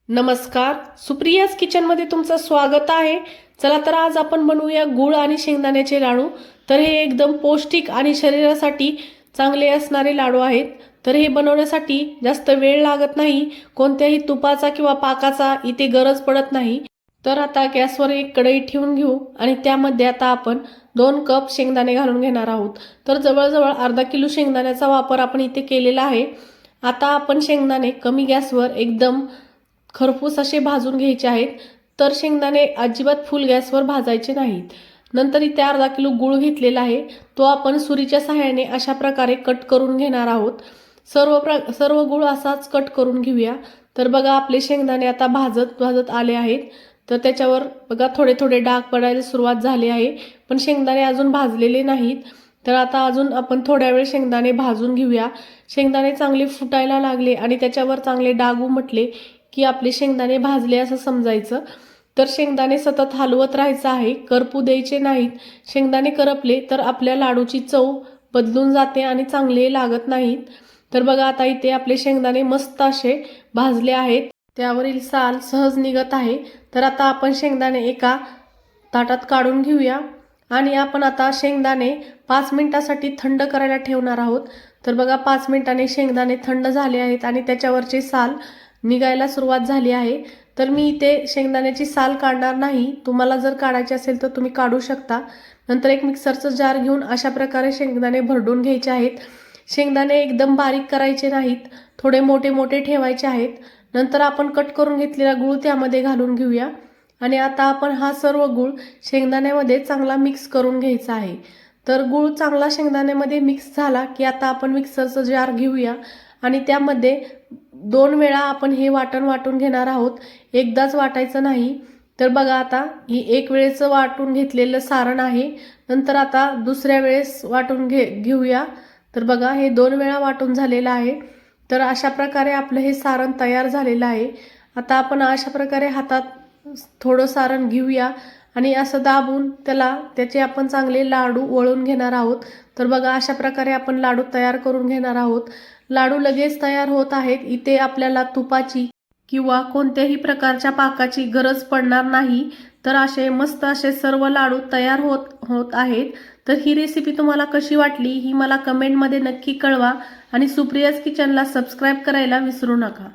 नमस्कार, सुप्रियाज किचनमध्ये तुमचं स्वागत आहे। चला तर आज आपण बनवूया गुळ आणि शेंगदाण्याचे लाडू। तर हे एकदम पौष्टिक आणि शरीरासाठी चांगले असणारे लाडू आहेत। तर हे बनवण्यासाठी जास्त वेळ लागत नाही, कोणत्याही तुपाचा किंवा पाकाचा इथे गरज पडत नाही। तर आता गॅसवर एक कढई ठेवून घेऊ आणि त्यामध्ये आता आपण 2 कप शेंगदाणे घालून घेणार आहोत। तर जवळजवळ अर्धा किलो शेंगदाण्याचा वापर आपण इथे केलेला आहे। आता आपण शेंगदाणे कमी गॅसवर एकदम खरपूस असे भाजून घ्यायचे आहेत। तर शेंगदाणे अजिबात फुल गॅसवर भाजायचे नाहीत। नंतर इथे अर्धा किलो गूळ घेतलेला आहे, तो आपण सुरीच्या सहाय्याने अशा प्रकारे कट करून घेणार आहोत। सर्व गूळ असाच कट करून घेऊया। तर बघा आपले शेंगदाणे आता भाजत भाजत आले आहेत। तर त्याच्यावर बघा थोडे थोडे डाग पडायला सुरुवात झाली आहे, पण शेंगदाणे अजून भाजलेले नाहीत। तर आता अजून आपण थोड्या वेळ शेंगदाणे भाजून घेऊया। शेंगदाणे चांगले फुटायला लागले आणि त्याच्यावर चांगले डाग उमटले की आपले शेंगदाणे भाजले असं समजायचं। तर शेंगदाणे सतत हलवत राहायचं आहे, करपू द्यायचे नाहीत। शेंगदाणे करपले तर आपल्या लाडूची चव बदलून जाते आणि चांगले लागत नाहीत। तर बघा आता इथे आपले शेंगदाणे मस्त असे भाजले आहेत, त्यावरील साल सहज निघत आहे। तर आता आपण शेंगदाणे एका ताटात काढून घेऊया आणि आपण आता शेंगदाणे 5 मिनिटासाठी थंड करायला ठेवणार आहोत। तर बघा 5 मिनिटांनी शेंगदाणे थंड झाले आहेत आणि त्याच्यावरचे साल निघायला सुरुवात झाली आहे। तर मी इथे शेंगदाण्याची साल काढणार नाही, तुम्हाला जर काढायची असेल तर तुम्ही काढू शकता। नंतर एक मिक्सरचा जार घेऊन अशा प्रकारे शेंगदाणे भरडून घ्यायचे आहेत। शेंगदाणे एकदम बारीक करायचे नाहीत, थोडे मोठे मोठे ठेवायचे आहेत। नंतर आपण कट करून घेतलेला गूळ त्यामध्ये घालून घेऊया आणि आता आपण हा सर्व गूळ शेंगदाण्यामध्ये चांगला मिक्स करून घ्यायचा आहे। तर गूळ चांगला शेंगदाण्यामध्ये मिक्स झाला की आता आपण मिक्सरचा जार घेऊया आणि त्यामध्ये 2 वेळा आपण हे वाटण वाटून घेणार आहोत, एकदाच वाटायचं नाही। तर बघा आता ही एक वेळेचं वाटून घेतलेलं सारण आहे। नंतर आता दुसऱ्या वेळेस वाटून घेऊया। तर बघा हे 2 वेळा वाटून झालेलं आहे। तर अशा प्रकारे आपलं हे सारण तयार झालेलं आहे। आता आपण अशा प्रकारे हातात थोडं सारण घेऊया आणि असं दाबून त्याचे आपण चांगले लाडू वळून घेणार आहोत। तर बघा अशा प्रकारे आपण लाडू तयार करून घेणार आहोत। लाडू लगेच तयार होत आहेत, इथे आपल्याला तुपाची किंवा कोणत्याही प्रकारच्या पाकाची गरज पडणार नाही। तर असे मस्त असे सर्व लाडू तयार होत आहेत। तर ही रेसिपी तुम्हाला कशी वाटली ही मला कमेंटमध्ये नक्की कळवा आणि सुप्रियाज किचनला सबस्क्राईब करायला विसरू नका।